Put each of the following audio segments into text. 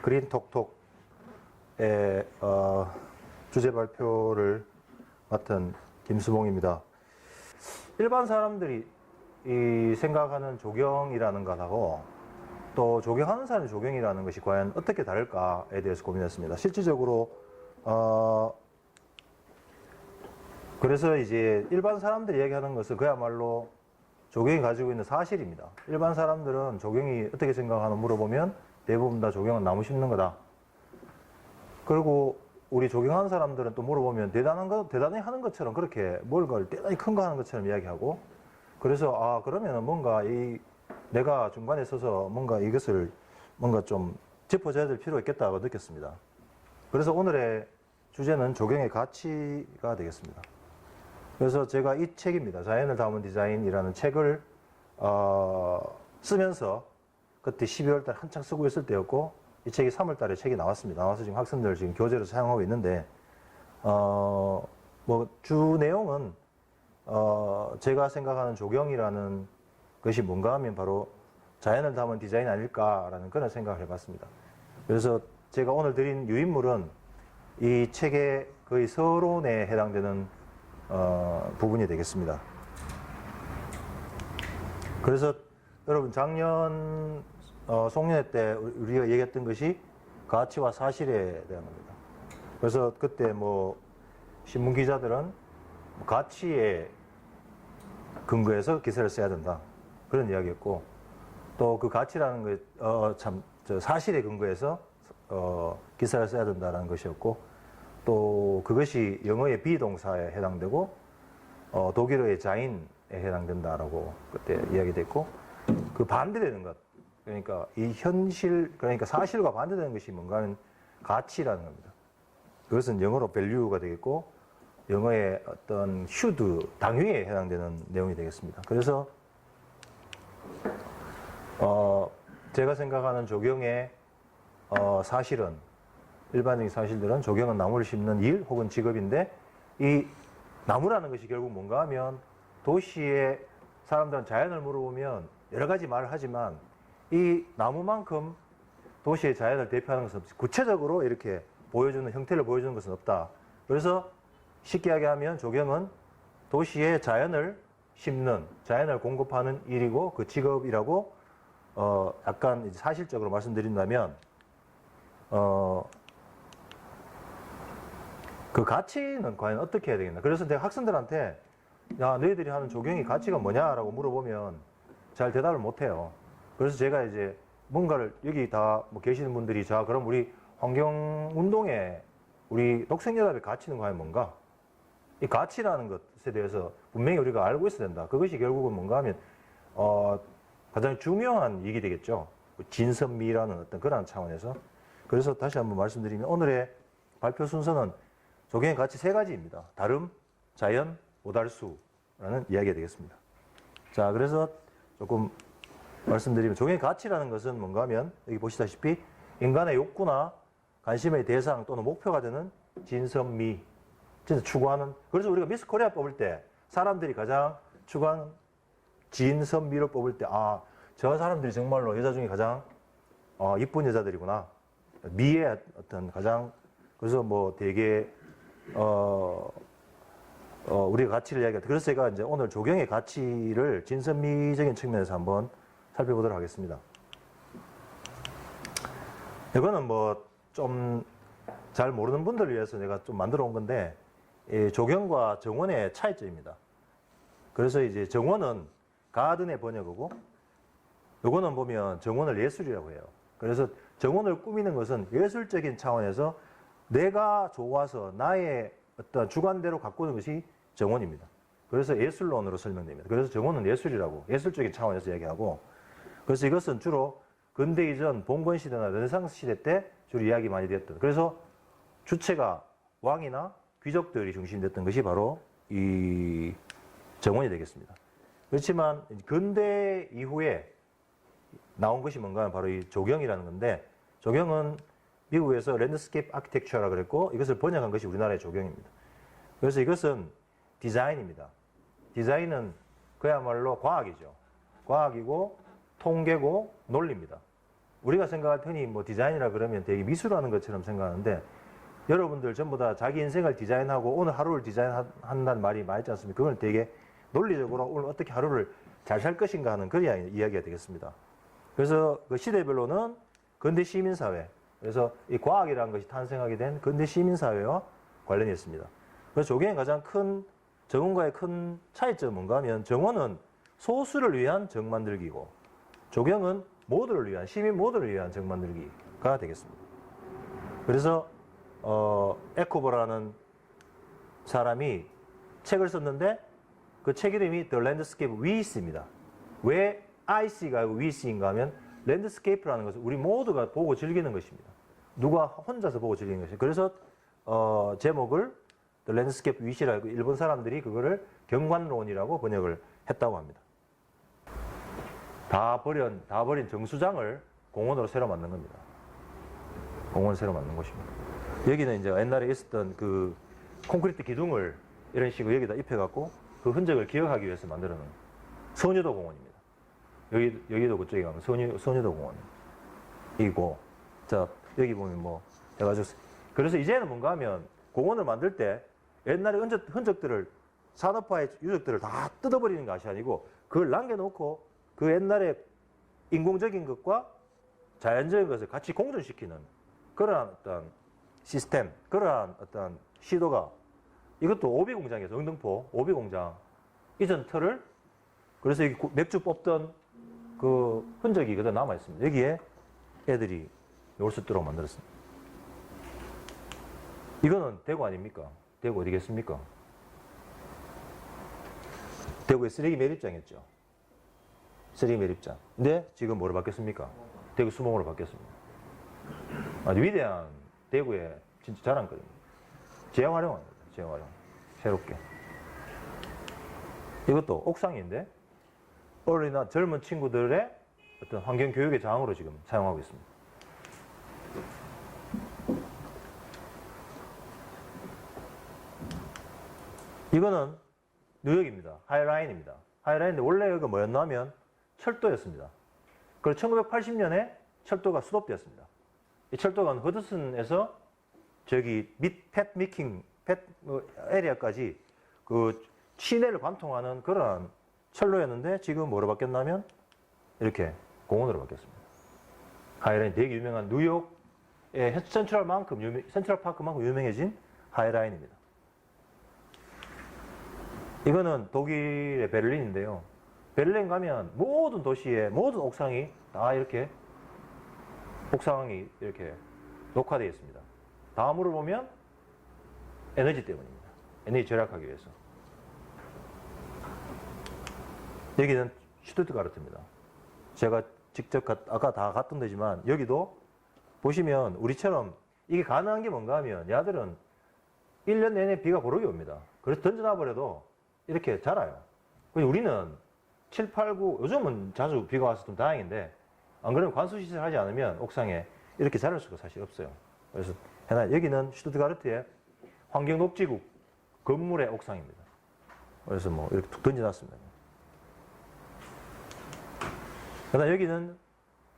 그린톡톡의 주제 발표를 맡은 김수봉입니다. 일반 사람들이 생각하는 조경이라는 것하고 또 조경하는 사람의 조경이라는 것이 과연 어떻게 다를까에 대해서 고민했습니다. 실질적으로 그래서 이제 일반 사람들이 얘기하는 것은 그야말로 조경이 가지고 있는 사실입니다. 일반 사람들은 조경이 어떻게 생각하나 물어보면 대부분 다 조경은 나무 심는 거다. 그리고 우리 조경하는 사람들은 또 물어보면 대단히 하는 것처럼 그렇게 뭘 대단히 큰 거 하는 것처럼 이야기하고, 그래서 그러면 뭔가 내가 중간에 서서 뭔가 이것을 뭔가 좀 짚어줘야 될 필요가 있겠다고 느꼈습니다. 그래서 오늘의 주제는 조경의 가치가 되겠습니다. 그래서 제가 이 책입니다. 자연을 담은 디자인이라는 책을 쓰면서 그때 12월 달 한창 쓰고 있을 때였고, 이 책이 3월 달에 책이 나왔습니다. 나와서 지금 학생들 지금 교재로 사용하고 있는데, 주 내용은 제가 생각하는 조경이라는 것이 뭔가 하면 바로 자연을 담은 디자인 아닐까라는 그런 생각을 해봤습니다. 그래서 제가 오늘 드린 유인물은 이 책의 거의 서론에 해당되는 부분이 되겠습니다. 그래서 여러분 작년 송년회 때 우리가 얘기했던 것이 가치와 사실에 대한 겁니다. 그래서 그때 신문 기자들은 가치에 근거해서 기사를 써야 된다, 그런 이야기였고, 또 그 가치라는 거 사실에 근거해서 기사를 써야 된다는 것이었고, 또 그것이 영어의 비동사에 해당되고 독일어의 자인에 해당된다라고 그때 이야기됐고, 그 반대되는 것, 그러니까 이 현실, 그러니까 사실과 반대되는 것이 뭔가 하면 가치라는 겁니다. 그것은 영어로 value가 되겠고, 영어의 어떤 should, 당위에 해당되는 내용이 되겠습니다. 그래서 제가 생각하는 조경의 사실은, 일반적인 사실들은 조경은 나무를 심는 일 혹은 직업인데, 이 나무라는 것이 결국 뭔가 하면 도시의 사람들은 자연을 물어보면 여러 가지 말을 하지만 이 나무만큼 도시의 자연을 대표하는 것은 구체적으로 이렇게 보여주는, 형태를 보여주는 것은 없다. 그래서 쉽게 이야기하면 조경은 도시의 자연을 심는, 자연을 공급하는 일이고 그 직업이라고 약간 이제 사실적으로 말씀드린다면 그 가치는 과연 어떻게 해야 되겠나. 그래서 내가 학생들한테 야, 너희들이 하는 조경의 가치가 뭐냐라고 물어보면 잘 대답을 못해요. 그래서 제가 이제 뭔가를, 여기 다 계시는 분들이, 자 그럼 우리 환경운동에 우리 녹색연합의 가치는 과연 뭔가? 이 가치라는 것에 대해서 분명히 우리가 알고 있어야 된다. 그것이 결국은 뭔가 하면 가장 중요한 얘기 되겠죠. 진선미라는 어떤 그런 차원에서. 그래서 다시 한번 말씀드리면 오늘의 발표 순서는 조경의 가치 3가지입니다. 다름, 자연, 오달수라는 이야기가 되겠습니다. 자, 그래서 조금 말씀드리면 조경의 가치라는 것은 뭔가 하면 여기 보시다시피 인간의 욕구나 관심의 대상 또는 목표가 되는 진선미, 진짜 추구하는, 그래서 우리가 미스 코리아 뽑을 때 사람들이 가장 추구하는 진선미를 뽑을 때 저 사람들이 정말로 여자 중에 가장 이쁜 여자들이구나, 미의 어떤 가장, 그래서 되게 우리가 가치를 이야기할 때, 그래서 제가 이제 오늘 조경의 가치를 진선미적인 측면에서 한번 살펴보도록 하겠습니다. 이거는 좀 잘 모르는 분들을 위해서 내가 좀 만들어 온 건데, 조경과 정원의 차이점입니다. 그래서 이제 정원은 가든의 번역어고, 요거는 보면 정원을 예술이라고 해요. 그래서 정원을 꾸미는 것은 예술적인 차원에서 내가 좋아서 나의 어떤 주관대로 가꾸는 것이 정원입니다. 그래서 예술론으로 설명됩니다. 그래서 정원은 예술이라고, 예술적인 차원에서 얘기하고, 그래서 이것은 주로 근대 이전 봉건 시대나 르네상스 시대 때 주로 이야기 많이 되었던, 그래서 주체가 왕이나 귀족들이 중심됐던 것이 바로 이 정원이 되겠습니다. 그렇지만 근대 이후에 나온 것이 뭔가 하면 바로 이 조경이라는 건데, 조경은 미국에서 랜드스케이프 아키텍처라 그랬고, 이것을 번역한 것이 우리나라의 조경입니다. 그래서 이것은 디자인입니다. 디자인은 그야말로 과학이죠. 과학이고 통계고 논리입니다. 우리가 생각할 흔히 뭐 디자인이라 그러면 되게 미술하는 것처럼 생각하는데 여러분들 전부 다 자기 인생을 디자인하고 오늘 하루를 디자인한다는 말이 많이 있지 않습니까? 그걸 되게 논리적으로 오늘 어떻게 하루를 잘 살 것인가 하는 그런 이야기가 되겠습니다. 그래서 그 시대별로는 근대 시민사회, 그래서 이 과학이라는 것이 탄생하게 된 근대 시민사회와 관련이 있습니다. 그래서 조경의 가장 큰 정원과의 큰 차이점은 뭔가 하면 정원은 소수를 위한 정 만들기고 조경은 모두를 위한 시민 모두를 위한 정 만들기가 되겠습니다. 그래서 에코버라는 사람이 책을 썼는데 그 책 이름이 The Landscape We See입니다. 왜 I See가 아니고 We See인가 하면 랜드스케이프라는 것은 우리 모두가 보고 즐기는 것입니다. 누가 혼자서 보고 즐기는 것이에요. 그래서 제목을 The Landscape We See라고 일본 사람들이 그거를 경관론이라고 번역을 했다고 합니다. 다 버린 정수장을 공원으로 새로 만든 겁니다. 공원을 새로 만든 곳입니다. 여기는 이제 옛날에 있었던 그 콘크리트 기둥을 이런 식으로 여기다 입혀갖고 그 흔적을 기억하기 위해서 만들어 놓은 선유도 공원입니다. 여기도 그쪽에 가면 선유도 공원이고, 자, 여기 보면 뭐, 해가지고. 그래서 이제는 뭔가 하면 공원을 만들 때 옛날의 흔적들을, 산업화의 유적들을 다 뜯어버리는 것이 아니고 그걸 남겨놓고 그 옛날의 인공적인 것과 자연적인 것을 같이 공존시키는 그러한 어떤 시스템, 그러한 어떤 시도가 이것도 오비공장에서 영등포 오비공장 이전 틀을 그래서 여기 맥주 뽑던 그 흔적이 그대로 남아 있습니다. 여기에 애들이 놀 수 있도록 만들었습니다. 이거는 대구 아닙니까? 대구 어디겠습니까? 대구의 쓰레기 매립장이었죠. 쓰레기 매립장. 근데 지금 뭐로 바뀌었습니까? 대구 수목으로 바뀌었습니다. 아주 위대한 대구의 진짜 자랑거리입니다. 재활용한 거죠. 재활용. 새롭게. 이것도 옥상인데 어린이나 젊은 친구들의 어떤 환경 교육의 장으로 지금 사용하고 있습니다. 이거는 뉴욕입니다. 하이라인입니다. 하이라인인데 원래 여기가 뭐였냐면 철도였습니다. 그리고 1980년에 철도가 수도되었습니다. 이 철도가 허드슨에서 저기 팻미킹 에리아까지 그 시내를 관통하는 그런 철로였는데 지금 뭐로 바뀌었냐면 이렇게 공원으로 바뀌었습니다. 하이라인 되게 유명한 뉴욕의 센트럴파크만큼 유명해진 하이라인입니다. 이거는 독일의 베를린인데요. 베를린 가면 모든 도시의 모든 옥상이 다 이렇게 옥상이 이렇게 녹화되어 있습니다. 다음으로 보면 에너지 때문입니다. 에너지 절약하기 위해서. 여기는 슈투트가르트입니다. 제가 직접 아까 다 갔던 데지만 여기도 보시면 우리처럼 이게 가능한 게 뭔가 하면 야들은 1년 내내 비가 고르게 옵니다. 그래서 던져놔버려도 이렇게 자라요. 우리는 7, 8, 9 요즘은 자주 비가 와서 좀 다행인데 안 그러면 관수시설 하지 않으면 옥상에 이렇게 자랄 수가 사실 없어요. 그래서 여기는 슈투트가르트의 환경녹지국 건물의 옥상입니다. 그래서 뭐 이렇게 툭 던져놨습니다. 그다음 여기는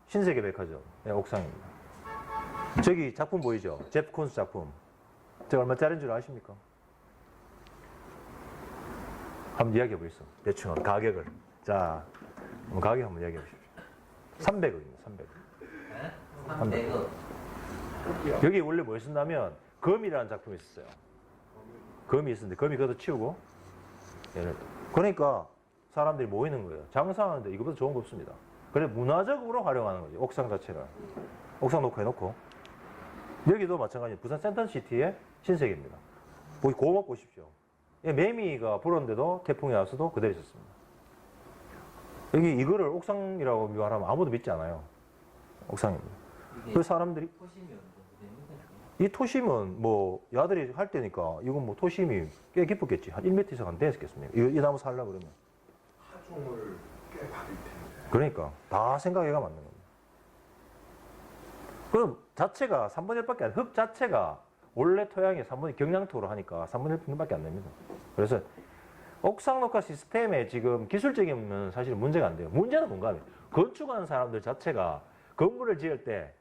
신세계백화점의 옥상입니다. 저기 작품 보이죠? 제프 콘스 작품. 제가 얼마짜리인 줄 아십니까? 한번 이야기해 보겠어. 대충 가격을. 자, 가격 한번 이야기해 보십시오. 300억입니다. 300억. 300억. 여기 원래 뭐였었냐면 검이라는 작품이 있었어요. 검이 있었는데 검이 그것도 치우고 그러니까 사람들이 모이는 거예요. 장사하는데 이거보다 좋은 거 없습니다. 그래 문화적으로 활용하는 거죠. 옥상 자체를. 옥상 녹화해놓고 여기도 마찬가지로 부산 센터시티의 신세계입니다. 고막 보십시오. 매미가 불었는데도 태풍이 와서도 그대로 있었습니다. 여기 이거를 옥상이라고 말하면 아무도 믿지 않아요. 옥상입니다. 그 사람들이 이 토심은 뭐 야들이 할 때니까 이건 뭐 토심이 꽤 깊었겠지. 한 1m 이상 안 됐겠습니까? 이 나무 살려고 그러면. 하중을 꽤 받을 텐데. 그러니까 다 생각해가 맞는 겁니다. 그럼 자체가 3분의 1밖에 안, 흙 자체가 원래 토양이 3분의 경량토로 하니까 3분의 1밖에 안 됩니다. 그래서 옥상 녹화 시스템에 지금 기술적인 면 사실 문제가 안 돼요. 문제는 뭔가 하면 건축하는 사람들 자체가 건물을 지을 때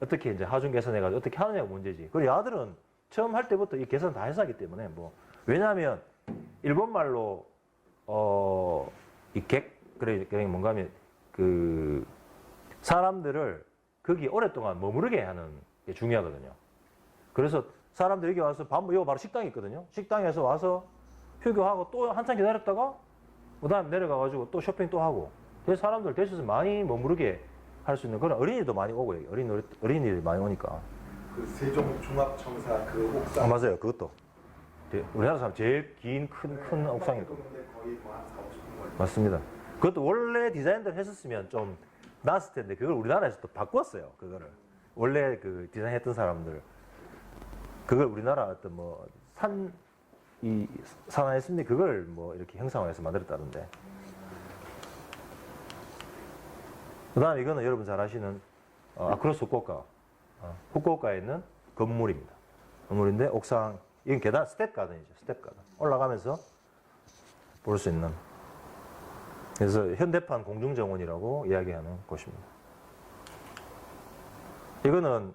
어떻게 이제 하중 계산해가지고 어떻게 하느냐가 문제지. 그리고 야들은 처음 할 때부터 이 계산 다 해서 하기 때문에 뭐 왜냐하면 일본 말로 그래 뭔가 하면 그 사람들을 거기 오랫동안 머무르게 하는 게 중요하거든요. 그래서 사람들이 여기 와서 이거 바로 식당이 있거든요. 식당에서 와서 휴교하고 또 한참 기다렸다가 그다음 내려가가지고 또 쇼핑 또 하고. 그래서 사람들 대신에 많이 머무르게 할 수 있는 그런 어린이도 많이 오고 어린이들이 많이 오니까. 그 세종 종합청사 그 옥상. 맞아요. 그것도. 우리나라 사람 제일 긴 큰 옥상이고. 거의 뭐한 4, 50분 걸려. 맞습니다. 그것도 원래 디자인대로 했었으면 좀 나았을 텐데 그걸 우리나라에서 또 바꿨어요. 그거를 원래 그 디자인했던 사람들 그걸 우리나라 어떤 뭐 산하의 습리 그걸 뭐 이렇게 형상화해서 만들었다던데. 그다음에 이거는 여러분 잘 아시는 아크로스 후쿠오카. 후쿠오카에 있는 건물입니다. 건물인데 옥상 이건 계단 스텝 가든이죠. 스텝 가든 올라가면서 볼 수 있는. 그래서 현대판 공중정원이라고 이야기하는 곳입니다. 이거는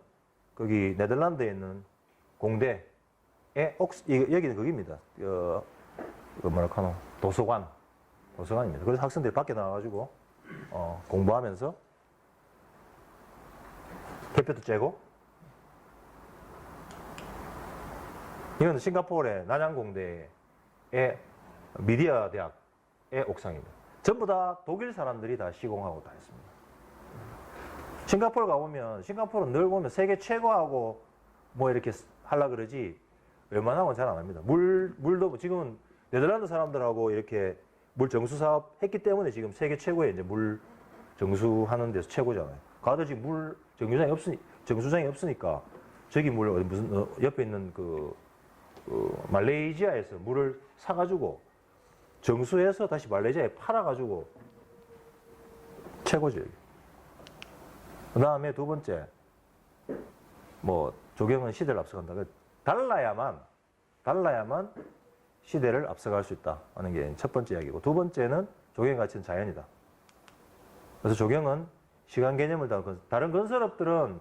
거기 네덜란드에 있는 공대의 여기는 거기입니다. 뭐랄까노 도서관입니다. 그래서 학생들이 밖에 나와가지고 공부하면서 개표도 째고. 이건 싱가포르의 난양공대의 미디어 대학의 옥상입니다. 전부 다 독일 사람들이 다 시공하고 다 했습니다. 싱가포르 가보면 싱가포르는 늘 보면 세계 최고하고 뭐 이렇게 하려 그러지 웬만하고는 잘 안 합니다. 물도 지금은 네덜란드 사람들하고 이렇게 물 정수 사업 했기 때문에 지금 세계 최고의 이제 물 정수하는 데서 최고잖아요. 가도 지금 물 정수장이 없으니까 저기 무슨 옆에 있는 말레이시아에서 물을 사가지고 정수해서 다시 말레이시아에 팔아가지고 최고죠. 그 다음에 두 번째, 뭐 조경은 시대를 앞서간다. 달라야만 시대를 앞서갈 수 있다 하는 게 첫 번째 이야기고, 두 번째는 조경 가치는 자연이다. 그래서 조경은 시간 개념을 다른 건설업들은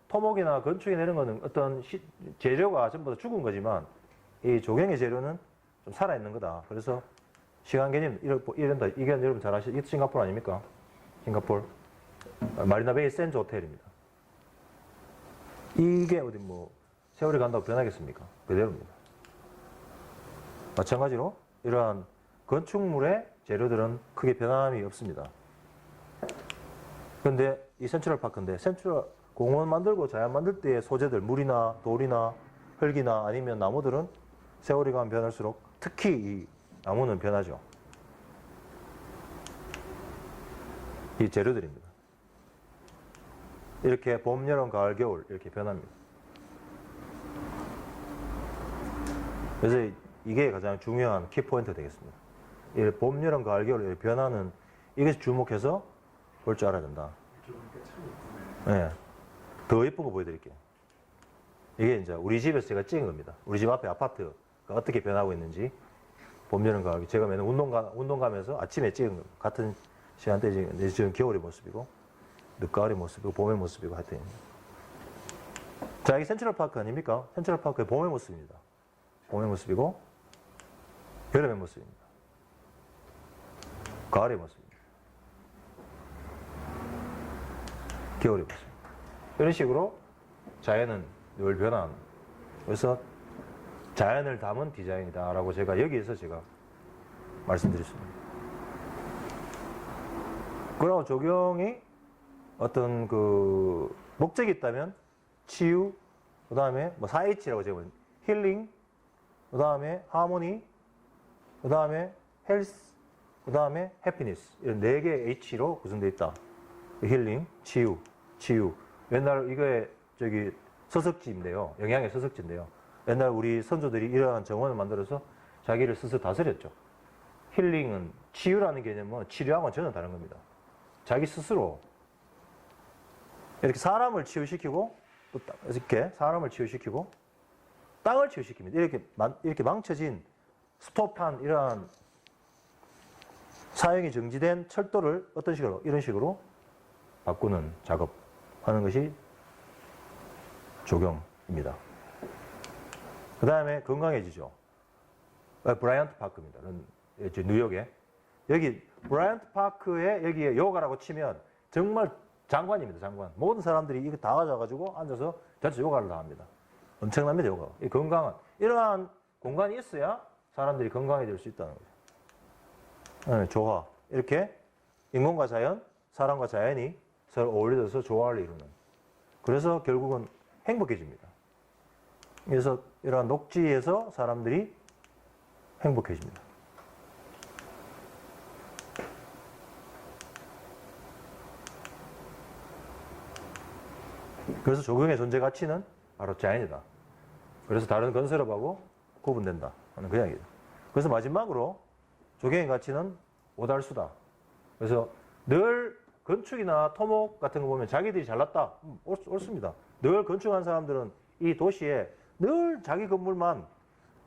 토목이나 건축이나 이런 거는 어떤 재료가 전부 다 죽은 거지만 이 조경의 재료는 좀 살아있는 거다. 그래서 시간 개념 이런다. 이게 여러분 잘 아시죠? 이게 싱가포르 아닙니까? 싱가포르 마리나베이 샌즈 호텔입니다. 이게 어디 뭐 세월이 간다고 변하겠습니까? 그대로입니다. 마찬가지로 이러한 건축물의 재료들은 크게 변함이 없습니다. 그런데 이 센트럴파크인데 센트럴 공원 만들고 자연 만들 때의 소재들 물이나 돌이나 흙이나 아니면 나무들은 세월이 가면 변할수록 특히 이 나무는 변하죠. 이 재료들입니다. 이렇게 봄, 여름, 가을, 겨울 이렇게 변합니다. 그래서 이게 가장 중요한 키포인트 되겠습니다. 이 봄, 여름, 가을, 겨울 이렇게 변하는 이것에 주목해서 볼 줄 알아야 된다. 이렇게 보니까 참 예쁘네. 네. 더 예쁜 거 보여드릴게요. 이게 이제 우리 집에서 제가 찍은 겁니다. 우리 집 앞에 아파트가 어떻게 변하고 있는지 봄, 여름, 가을. 제가 매년 운동 가면서 아침에 찍은 겁니다. 같은 시간대에 지금 겨울의 모습이고 늦가을의 모습이고 봄의 모습이고 하여튼. 자, 이게 센트럴파크 아닙니까? 센트럴파크의 봄의 모습입니다. 봄의 모습이고 여름의 모습입니다. 가을의 모습입니다. 겨울의 모습입니다. 이런 식으로 자연은 늘 변화하는. 그래서 자연을 담은 디자인이다라고 여기에서 제가 말씀드렸습니다. 그리고 조경이 어떤 그 목적이 있다면 치유, 그 다음에 뭐 4H라고 제가 힐링, 그 다음에 하모니, 그 다음에 헬스, 그 다음에 해피니스 이런 4개의 H로 구성되어 있다. 힐링, 치유. 옛날 이게 서석지인데요. 영양의 서석지인데요. 옛날 우리 선조들이 이러한 정원을 만들어서 자기를 스스로 다스렸죠. 힐링은 치유라는 개념은 치료하고는 전혀 다른 겁니다. 자기 스스로 이렇게 사람을 치유시키고 또 이렇게 사람을 치유시키고 땅을 치유시킵니다. 이렇게 망쳐진 스톱한 이러한 사용이 정지된 철도를 어떤 식으로 이런 식으로 바꾸는 작업. 하는 것이 조경입니다. 그 다음에 건강해지죠. 브라이언트 파크입니다. 뉴욕에. 여기 브라이언트 파크에 여기에 요가라고 치면 정말 장관입니다. 장관. 모든 사람들이 이거 다 가져가지고 앉아서 전체 요가를 다 합니다. 엄청납니다. 요가. 이 건강한 이러한 공간이 있어야 사람들이 건강해질 수 있다는 거죠. 네, 조화. 이렇게 인공과 자연, 사람과 자연이 서로 어울려져서 조화를 이루는. 그래서 결국은 행복해집니다. 그래서 이러한 녹지에서 사람들이 행복해집니다. 그래서 조경의 존재 가치는 바로 자연이다. 그래서 다른 건설업하고 구분된다 하는 그 이야기죠. 그래서 마지막으로 조경의 가치는 오달수다. 그래서 늘 건축이나 토목 같은 거 보면 자기들이 잘났다. 옳습니다. 늘 건축한 사람들은 이 도시에 늘 자기 건물만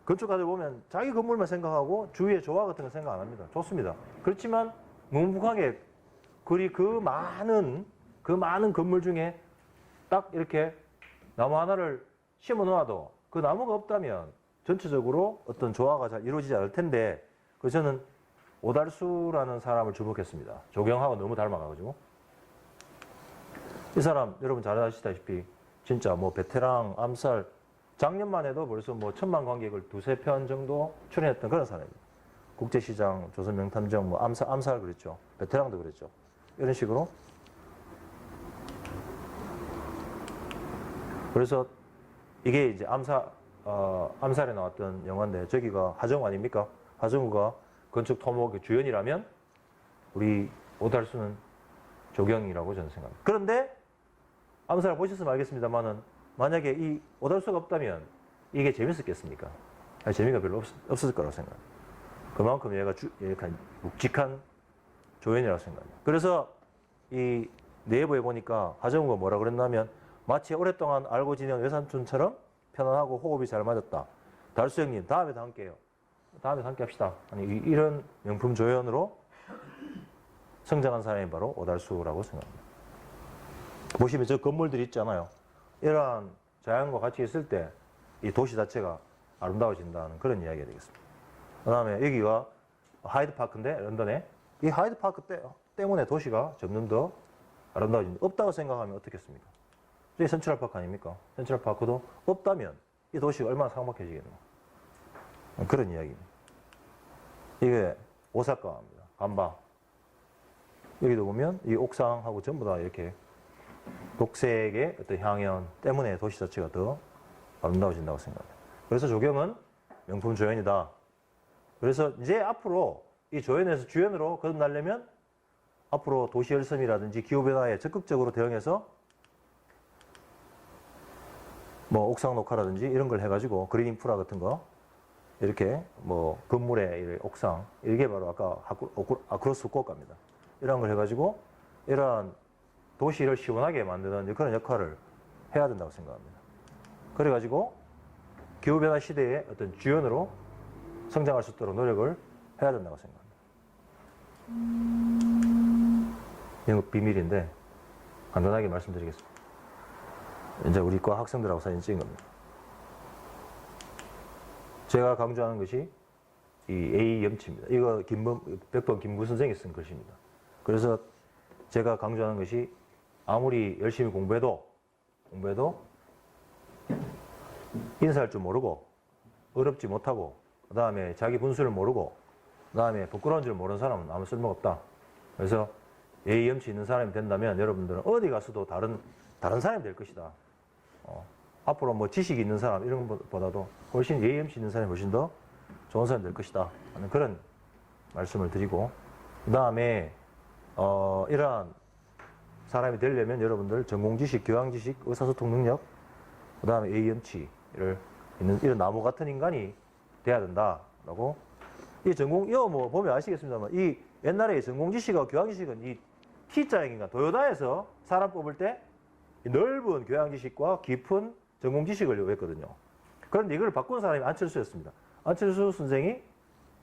건축가들 보면 자기 건물만 생각하고 주위의 조화 같은 거 생각 안 합니다. 좋습니다. 그렇지만 묵묵하게 그 많은 건물 중에 딱 이렇게 나무 하나를 심어 놓아도 그 나무가 없다면 전체적으로 어떤 조화가 잘 이루어지지 않을 텐데 그래서 저는 오달수라는 사람을 주목했습니다. 조경하고 너무 닮아가지고 이 사람 여러분 잘 아시다시피 진짜 뭐 베테랑 암살 작년만 해도 벌써 뭐 1000만 관객을 두세 편 정도 출연했던 그런 사람입니다. 국제시장, 조선명탐정, 뭐 암살 그랬죠. 베테랑도 그랬죠. 이런 식으로. 그래서 이게 이제 암살에 나왔던 영화인데 저기가 하정우 아닙니까? 하정우가 건축 토목의 주연이라면 우리 오달수는 조경이라고 저는 생각합니다. 그런데 암살을 보셨으면 알겠습니다만은 만약에 이 오달수가 없다면 이게 재밌었겠습니까? 재미가 별로 없었을 거라고 생각합니다. 그만큼 얘가 약간 묵직한 조연이라고 생각합니다. 그래서 이 내부에 보니까 하정우가 뭐라 그랬냐면 마치 오랫동안 알고 지낸 외삼촌처럼 편안하고 호흡이 잘 맞았다. 달수 형님 다음에도 함께해요. 다음에도 함께 합시다. 아니, 이런 명품 조연으로 성장한 사람이 바로 오달수라고 생각합니다. 보시면 저 건물들이 있잖아요. 이러한 자연과 같이 있을 때 이 도시 자체가 아름다워진다는 그런 이야기가 되겠습니다. 그 다음에 여기가 하이드파크인데 런던에 이 하이드파크 때문에 도시가 점점 더 아름다워진다. 없다고 생각하면 어떻겠습니까? 저기 센트럴파크 아닙니까? 센트럴파크도 없다면 이 도시가 얼마나 삭막해지겠노. 그런 이야기입니다. 이게 오사카입니다. 간바. 여기도 보면 이 옥상하고 전부 다 이렇게 녹색의 어떤 향연 때문에 도시 자체가 더 아름다워진다고 생각합니다. 그래서 조경은 명품 조연이다. 그래서 이제 앞으로 이 조연에서 주연으로 거듭나려면 앞으로 도시열섬이라든지 기후변화에 적극적으로 대응해서 뭐 옥상 녹화라든지 이런 걸 해가지고 그린 인프라 같은 거 이렇게 뭐 건물의 옥상 이게 바로 아까 아크로스 후쿠오카입니다. 이런 걸 해가지고 이러한 도시를 시원하게 만드는 그런 역할을 해야 된다고 생각합니다. 그래가지고 기후변화 시대의 어떤 주연으로 성장할 수 있도록 노력을 해야 된다고 생각합니다. 이건 비밀인데 간단하게 말씀드리겠습니다. 이제 우리 과 학생들하고 사진 찍은 겁니다. 제가 강조하는 것이 이 A 염치입니다. 이거 백번 김구 선생이 쓴 글씨입니다. 그래서 제가 강조하는 것이 아무리 열심히 공부해도 인사할 줄 모르고 어렵지 못하고 그 다음에 자기 분수를 모르고 그 다음에 부끄러운 줄 모르는 사람은 아무 쓸모가 없다. 그래서 예의 염치 있는 사람이 된다면 여러분들은 어디 가서도 다른 사람이 될 것이다. 앞으로 뭐 지식이 있는 사람 이런 것보다도 훨씬 예의 염치 있는 사람이 훨씬 더 좋은 사람이 될 것이다 하는 그런 말씀을 드리고 그 다음에 이러한 사람이 되려면 여러분들 전공지식, 교양지식, 의사소통 능력 그 다음에 예의 염치를 있는 이런 나무 같은 인간이 돼야 된다라고 이 전공 이거 뭐 보면 아시겠습니다만 이 옛날에 전공지식과 교양지식은 이 T자형 인간 도요다에서 사람 뽑을 때 넓은 교양지식과 깊은 전공지식을 요구했거든요. 그런데 이걸 바꾼 사람이 안철수였습니다. 안철수 선생이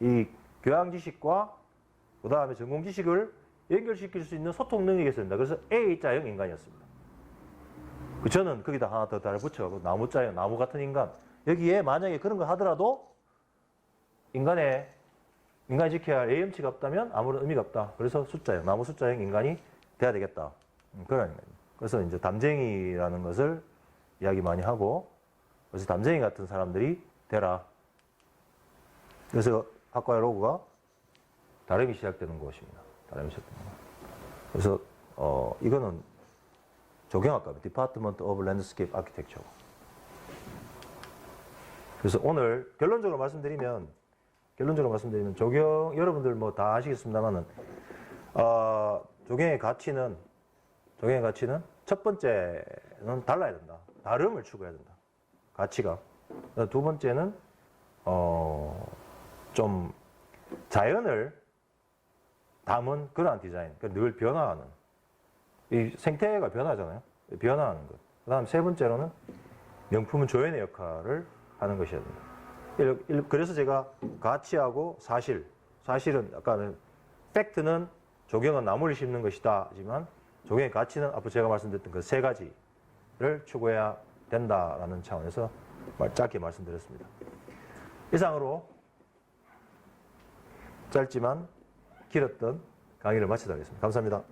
이 교양지식과 그 다음에 전공지식을 연결시킬 수 있는 소통 능력이 있습니다. 그래서 A자형 인간이었습니다. 저는 거기다 하나 더 달아붙여. 나무자예요. 나무 같은 인간. 여기에 만약에 그런 거 하더라도 인간이 지켜야 할 A형치가 없다면 아무런 의미가 없다. 그래서 숫자예요. 나무 숫자형 인간이 돼야 되겠다. 그런 거예요. 그래서 이제 담쟁이라는 것을 이야기 많이 하고, 그래서 담쟁이 같은 사람들이 되라. 그래서 학과의 로고가 다름이 시작되는 곳입니다. 다름이 시작되는 곳. 그래서 이거는 조경학과, Department of Landscape Architecture. 그래서 오늘 결론적으로 말씀드리면 조경, 여러분들 뭐 다 아시겠습니다만은 조경의 가치는 첫 번째는 달라야 된다. 다름을 추구해야 된다. 가치가. 두 번째는 좀 자연을 담은 그러한 디자인. 그러니까 늘 변화하는. 이 생태가 변하잖아요. 변화하는 것. 그 다음 세 번째로는 명품은 조연의 역할을 하는 것이어야 된다. 그래서 제가 가치하고 사실은 아까는 팩트는 조경은 나무를 심는 것이다 하지만 조경의 가치는 앞으로 제가 말씀드렸던 그 세 가지를 추구해야 된다라는 차원에서 짧게 말씀드렸습니다. 이상으로 짧지만 길었던 강의를 마치도록 하겠습니다. 감사합니다.